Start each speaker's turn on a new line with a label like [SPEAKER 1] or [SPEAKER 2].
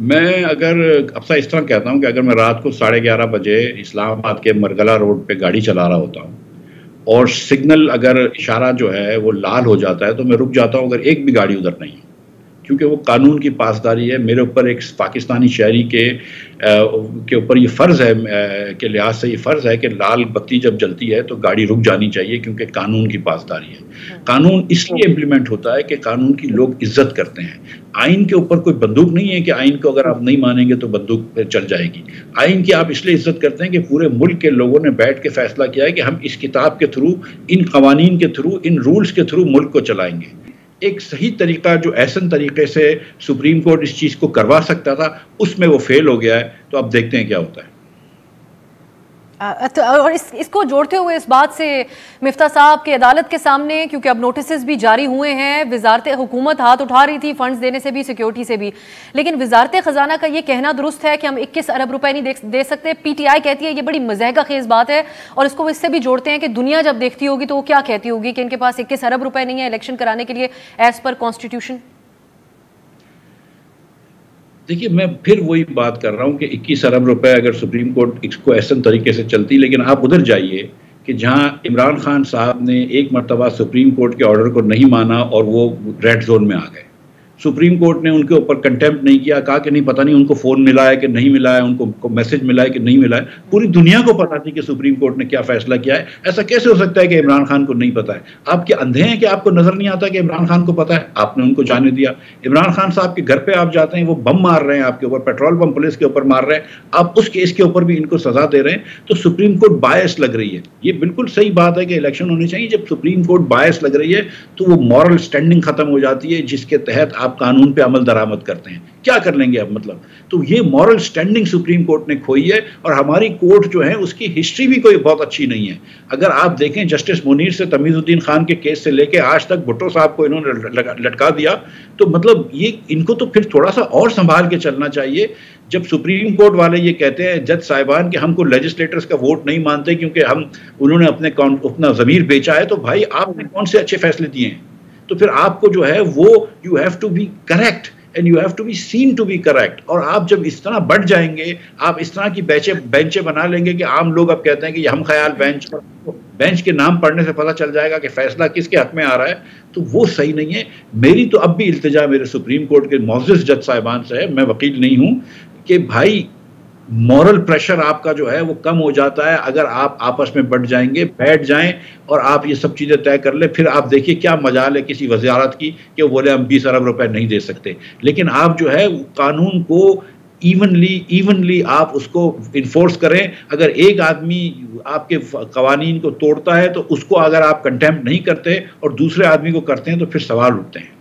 [SPEAKER 1] मैं अगर अब सा इस तरह कहता हूँ कि अगर मैं रात को 11:30 बजे इस्लामाबाद के मरगला रोड पे गाड़ी चला रहा होता हूँ और सिग्नल अगर इशारा जो है वो लाल हो जाता है तो मैं रुक जाता हूँ अगर एक भी गाड़ी उधर नहीं है, क्योंकि वो कानून की पासदारी है। मेरे ऊपर एक पाकिस्तानी शहरी के ऊपर ये फ़र्ज़ है, के लिहाज से ये फ़र्ज़ है कि लाल बत्ती जब जलती है तो गाड़ी रुक जानी चाहिए, क्योंकि कानून की पासदारी है। कानून इसलिए इम्प्लीमेंट होता है कि कानून की लोग इज्जत करते हैं। आइन के ऊपर कोई बंदूक नहीं है कि आइन को अगर आप नहीं मानेंगे तो बंदूक चल जाएगी। आइन की आप इसलिए इज्जत करते हैं कि पूरे मुल्क के लोगों ने बैठ के फैसला किया है कि हम इस किताब के थ्रू, इन कवानीन के थ्रू, इन रूल्स के थ्रू मुल्क को चलाएंगे। एक सही तरीका जो ऐसन तरीके से सुप्रीम कोर्ट इस चीज़ को करवा सकता था, उसमें वो फेल हो गया है। तो अब देखते हैं क्या होता है।
[SPEAKER 2] और इसको जोड़ते हुए इस बात से मिफ्ता साहब के अदालत के सामने, क्योंकि अब नोटिस भी जारी हुए हैं, वजारत हुकूमत हाथ उठा रही थी फंड्स देने से भी, सिक्योरिटी से भी, लेकिन वजारत खजाना का ये कहना दुरुस्त है कि हम 21 अरब रुपए नहीं दे सकते। पीटीआई कहती है ये बड़ी मज़ाक़ खेज बात है, और इसको इससे भी जोड़ते हैं कि दुनिया जब देखती होगी तो वो क्या कहती होगी कि इनके पास 21 अरब रुपए नहीं है इलेक्शन कराने के लिए एज पर कॉन्स्टिट्यूशन।
[SPEAKER 1] देखिए, मैं फिर वही बात कर रहा हूँ कि 21 अरब रुपए अगर सुप्रीम कोर्ट इसको ऐसे तरीके से चलती, लेकिन आप उधर जाइए कि जहाँ इमरान खान साहब ने एक मरतबा सुप्रीम कोर्ट के ऑर्डर को नहीं माना और वो रेड जोन में आ गए। सुप्रीम कोर्ट ने उनके ऊपर कंटेम्प्ट नहीं किया, कहा कि नहीं पता नहीं उनको फ़ोन मिला है कि नहीं मिला है, उनको मैसेज मिला है कि नहीं मिला है। पूरी दुनिया को पता थी कि सुप्रीम कोर्ट ने क्या फैसला किया है। ऐसा कैसे हो सकता है कि इमरान खान को नहीं पता है? आप क्या अंधे हैं कि आपको नज़र नहीं आता कि इमरान खान को पता है? आपने उनको जाने दिया। इमरान खान साहब के घर पर आप जाते हैं, वो बम मार रहे हैं आपके ऊपर, पेट्रोल बम पुलिस के ऊपर मार रहे हैं, आप उस केस के ऊपर भी इनको सज़ा दे रहे हैं। तो सुप्रीम कोर्ट बायस लग रही है। ये बिल्कुल सही बात है कि इलेक्शन होनी चाहिए। जब सुप्रीम कोर्ट बायस लग रही है तो वो मॉरल स्टैंडिंग खत्म हो जाती है, जिसके तहत आप कानून पे अमल दरामद करते हैं। क्या कर लेंगे अब, मतलब? तो ये मॉरल स्टैंडिंग सुप्रीम कोर्ट ने खोई है, और हमारी कोर्ट जो है उसकी हिस्ट्री भी कोई बहुत अच्छी नहीं है। अगर आप देखें, जस्टिस मुनीर से तमीजुद्दीन खान के केस से लेके आज तक भुट्टो साहब को इन्होंने लटका दिया, तो मतलब ये इनको तो फिर थोड़ा सा और संभाल के चलना चाहिए। जब सुप्रीम कोर्ट वाले ये कहते हैं जज साहिबान कि हमको लेजिस्लेटर्स का वोट नहीं मानते क्योंकि उन्होंने अपना ज़मीर बेचा है, तो भाई आपने कौन से अच्छे फैसले दिए हैं? तो फिर आपको जो है वो you have to be correct and you have to be seen to be correct. और आप जब इस तरह बढ़ जाएंगे, आप इस तरह की बेंचें बना लेंगे कि आम लोग अब कहते हैं कि हम ख्याल बेंच के नाम पढ़ने से पता चल जाएगा कि फैसला किसके हक में आ रहा है, तो वो सही नहीं है। मेरी तो अब भी इल्तिजा मेरे सुप्रीम कोर्ट के मोअज़्ज़िज़ जज साहिबान से है, मैं वकील नहीं हूँ, कि भाई मॉरल प्रेशर आपका जो है वो कम हो जाता है अगर आप आपस में बैठ जाएं और आप ये सब चीज़ें तय कर ले। फिर आप देखिए क्या मजाल है किसी वज़ारत की कि वो बोले हम 20 अरब रुपए नहीं दे सकते। लेकिन आप जो है कानून को इवनली आप उसको इन्फोर्स करें। अगर एक आदमी आपके कवानीन को तोड़ता है तो उसको अगर आप कंटेम्प्ट नहीं करते और दूसरे आदमी को करते हैं तो फिर सवाल उठते हैं।